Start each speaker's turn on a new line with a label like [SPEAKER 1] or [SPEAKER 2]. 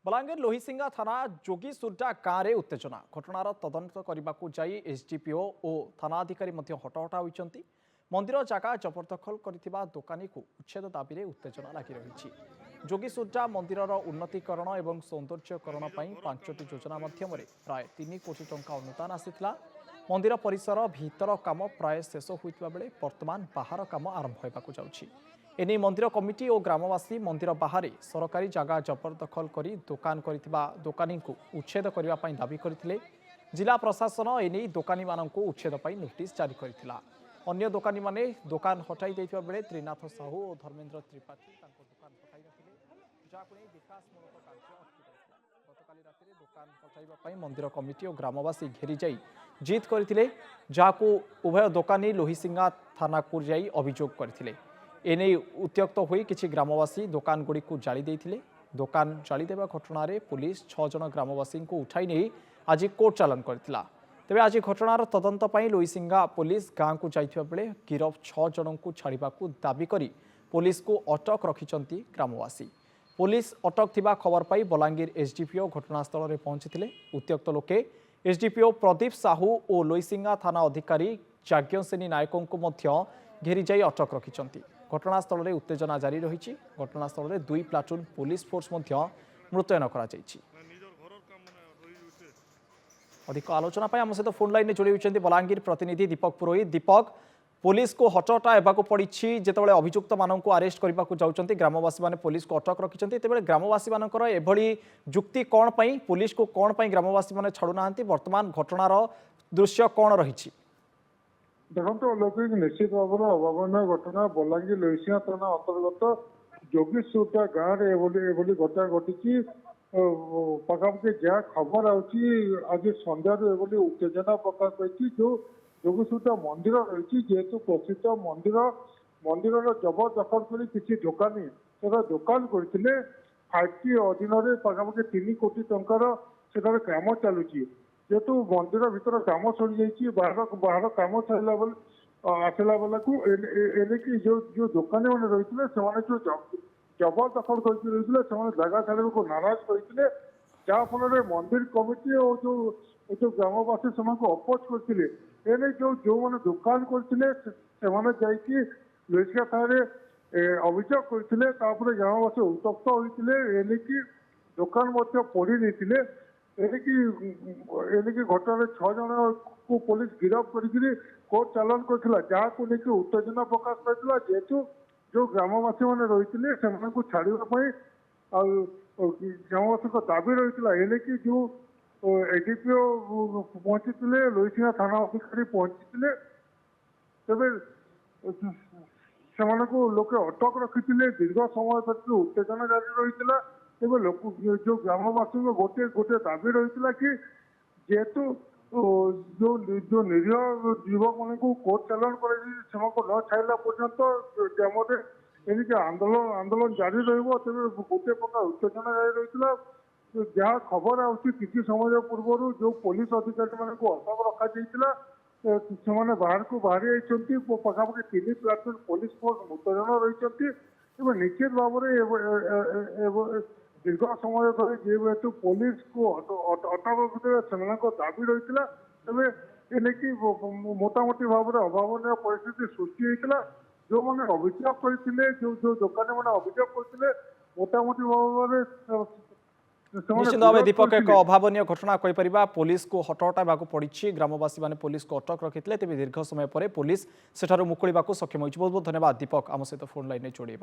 [SPEAKER 1] बलांगीर लोहिसिंगा थाना जोगीसुरडा गाँव में उत्तेजना घटनार तदंत करने को जाई एसडीपीओ और थानाधिकारी हटहटा होती मंदिर जगह जबरदखल कर दोकानी को उच्छेद दाबी में उत्तेजना लगी रही। जोगीसुरडा मंदिर उन्नतीकरण और सौंदर्यकरण 5टी योजना मध्यम प्राय 3 कोटी टंका अनुदान आसीथिला। मंदिर परिसर भीतर काम प्राय शेष होता बेले वर्तमान बाहर काम आरंभ होगा जाउछि। एने मंदिर कमिटी और ग्रामवासी मंदिर बाहर सरकारी जगह जबरदखल कर दुकान करिथिबा दोकानी को उच्छेद करने दाबी करथिले। जिला प्रशासन एने दोकानी माननकु उच्छेद पई नोटिस जारी करथिला। अन्य दोकानी माने दुकान हटाई देथिबा बेले त्रिनाथ साहू और धर्मेंद्र त्रिपाठी तांको दुकान हटाई रखिले, जाको नै विकासमूलक कार्य अटकी रखिला। गतकाली रातिरे दुकान हटाइबा पई मंदिर कमिटी और ग्रामवासी घेरी जाई जिद करथिले, जाको उभय दोकानी लोहिसिंगा थाना को जाई अभियोग करथिले। एने उत्त्यक्त होई किछि ग्रामवासी दोकान गुड़ी को जाली देथिले। दोकान जाली देवा घटना रे पुलिस 6 जन ग्रामवासी को उठाई नहीं आज कोर्ट चालान करथिला। तेबे आज घटनार तदंत पई लोहिसिंगा पुलिस गाँव को जाइथिबा बेले गिरफ 6 जन को छाड़िबाकू दाबी करी पुलिस को अटक रखिचंती ग्रामवासी। पुलिस अटक थिबा खबर पाई बलांगीर एसडीपीओ घटनास्थल में पहुंचीथिले। उत्त्यक्त लोके एसडीपीओ प्रदीप साहू और लोहिसिंगा थाना अधिकारी जाज्ञसेनी नायकों को मध्य घेरी जाई अटक रखिचंती। घटनास्थल में उत्तेजना जारी रही। घटनास्थल में 2 प्लाटून पुलिस फोर्स मुतयन करा जायछि। अधिक आलोचना आम सहित फोन लाइन में जोड़ी होती बलांगीर प्रतिनिधि दीपक पुरोहित। दीपक, पुलिस को हटहटा होगाक पड़ी जितेबाला अभियुक्त मानक अरेस्ट करने को जाऊँच ग्रामवासी मैंने पुलिस को अटक रखिंट तेज ग्रामवासी मानकर एभली जुक्ति कौन पाई पुलिस को कौन पाई ग्रामवासी मैंने छाड़ूना बर्तमान घटनार दृश्य कौन रही?
[SPEAKER 2] देखो लोक निश्चित भाव में अभावन घटना बलांगीर लोहिसिंगा थाना अंतर्गत जोगीसुरडा गाँव में घटना घटी। पाखापाखि जहाँ खबर आज सन्धार उत्तेजना प्रकाश पाई जो जोगीसुरडा मंदिर रही जेहेतु प्रसिद्ध मंदिर जबरदखल कर किसी दोकानी दुकान करते 5टी अधीन पाखापाखि 3 कोटी टंकार से काम चलुची। जेहेतु मंदिर भीतर काम सरी जाइए बाहर काम छाड़ा बेल आसला बेला को एने जो दोकानी मैंने रही जो जबरदखल कर जगह छाड़ा को नाराज करते जहाँफल मंदिर कमिटी और जो ग्रामवासी से अपोज करते एने जो मैंने दुकान करते लोहिसिंगा थाना अभियोग करते ग्रामवासी उत्तप्त होते एने दुकान पोड़ी नहीं एने घटना 6 जन को पुलिस गिरफ्त कर कोर्ट चालान कर जहाँ को लेकिन उत्तेजना प्रकाश पाई जेहेतु जो ग्रामवासी मैंने रही से छाड़ापी ग्रामवासी दाबी रही एने जो एडीपीओ पहुंची लोहिसिंगा थाना अधिकारी पहुंची तेज लोके अटक रखी दीर्घ समय तक उत्तेजना जारी रही। तेज लोक जो ग्रामवासी गोटे गोटे दाबी रही कि जेहेतु जो निरीह युवक मान को कोर्ट चालान कर न छाड़ा पर्यंत ग्राम एनिक आंदोलन जारी तेज गोटे प्रकार उत्तेजना जारी रही। जहाँ खबर आसी समय पूर्व जो पुलिस अधिकारी मान अटक रखा से बाहर को बाहरी आई पाखापाखि 3 प्लाटून पुलिस फोर्स मुतयन रही। निश्चित भाव में दीर्घ समय धरी जेहेतु पुलिस को अटक से दाबी रही तेज मोटामोटी भाव में अभावन परिस्थिति सृष्टि होता। जो मैंने अभियोग करते जो दोकानी मैंने अभियोग करते मोटामोटी भाव में
[SPEAKER 1] निश्चित भाव दीपक एक अभावन घटना कहीपर पुलिस को हटहटा होगा पड़ी ग्रामवासी मैंने पुलिस को अटक रखी तेज दीर्घ समय पर पुलिस सेठारु मुकुलिबा सक्षम होइछि। बहुत बहुत धन्यवाद दीपक आम सहित फोन लाइन में जोड़ाई।